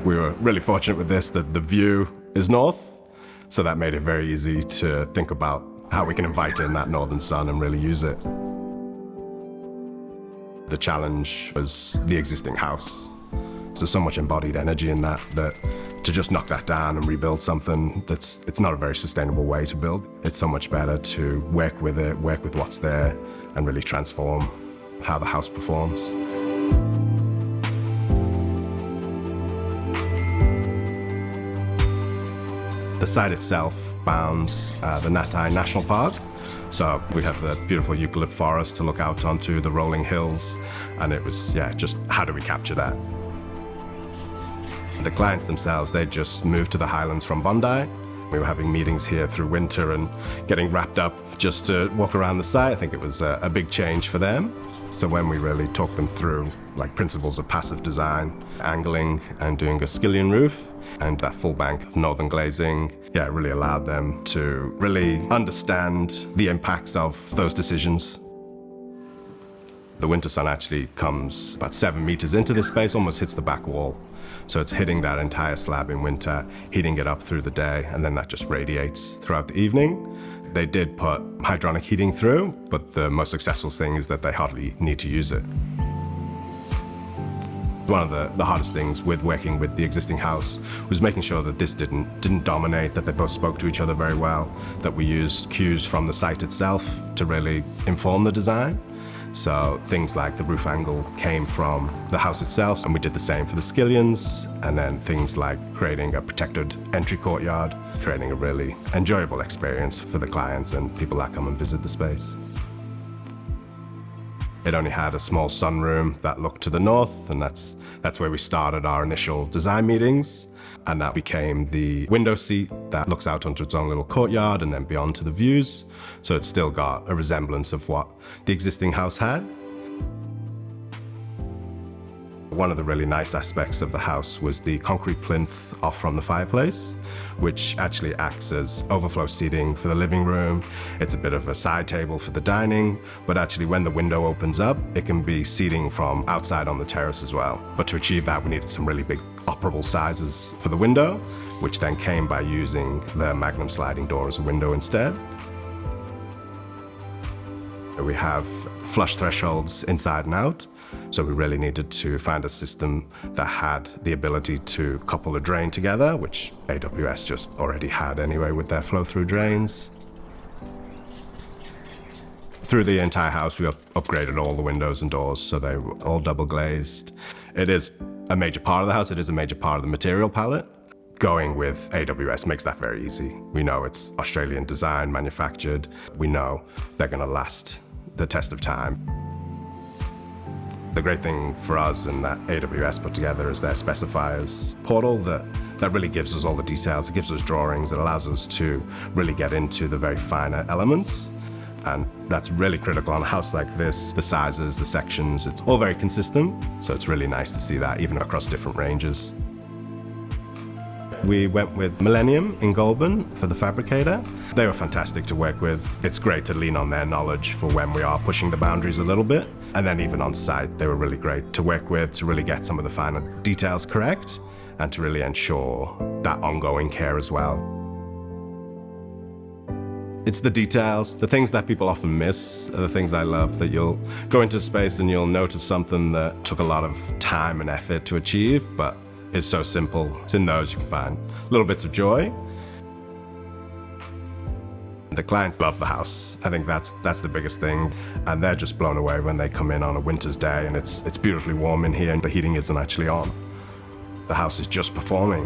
We were really fortunate with this that the view is north, so that made it very easy to think about how we can invite in that northern sun and really use it. The challenge was the existing house. There's so much embodied energy in that to just knock that down and rebuild something, it's not a very sustainable way to build. It's so much better to work with it, work with what's there, and really transform how the house performs. The site itself bounds the Natai National Park. So we have the beautiful eucalypt forest to look out onto the rolling hills. And it was, just how do we capture that? The clients themselves, they just moved to the Highlands from Bondi. We were having meetings here through winter and getting wrapped up just to walk around the site. I think it was a big change for them. So when we really talked them through like principles of passive design, angling and doing a skillion roof and that full bank of northern glazing, it really allowed them to really understand the impacts of those decisions. The winter sun actually comes about 7 meters into this space, almost hits the back wall. So it's hitting that entire slab in winter, heating it up through the day, and then that just radiates throughout the evening. They did put hydronic heating through, but the most successful thing is that they hardly need to use it. One of the hardest things with working with the existing house was making sure that this didn't dominate, that they both spoke to each other very well, that we used cues from the site itself to really inform the design. So things like the roof angle came from the house itself, and we did the same for the skillions, and then things like creating a protected entry courtyard, creating a really enjoyable experience for the clients and people that come and visit the space. It only had a small sunroom that looked to the north, and that's where we started our initial design meetings. And that became the window seat that looks out onto its own little courtyard and then beyond to the views. So it's still got a resemblance of what the existing house had. One of the really nice aspects of the house was the concrete plinth off from the fireplace, which actually acts as overflow seating for the living room. It's a bit of a side table for the dining, but actually when the window opens up, it can be seating from outside on the terrace as well. But to achieve that, we needed some really big operable sizes for the window, which then came by using the Magnum sliding door as a window instead. We have flush thresholds inside and out. So we really needed to find a system that had the ability to couple the drain together, which AWS just already had anyway with their flow-through drains. Through the entire house, we upgraded all the windows and doors, so they were all double glazed. It is a major part of the house. It is a major part of the material palette. Going with AWS makes that very easy. We know it's Australian design, manufactured. We know they're going to last the test of time. The great thing for us and that AWS put together is their specifiers portal that really gives us all the details. It gives us drawings. It allows us to really get into the very finer elements. And that's really critical on a house like this. The sizes, the sections, it's all very consistent. So it's really nice to see that even across different ranges. We went with Millennium in Goulburn for the fabricator. They were fantastic to work with. It's great to lean on their knowledge for when we are pushing the boundaries a little bit. And then even on site, they were really great to work with, to really get some of the finer details correct, and to really ensure that ongoing care as well. It's the details, the things that people often miss are the things I love, that you'll go into space and you'll notice something that took a lot of time and effort to achieve, but is so simple. It's in those you can find little bits of joy. The clients love the house. I think that's the biggest thing. And they're just blown away when they come in on a winter's day and it's beautifully warm in here and the heating isn't actually on. The house is just performing.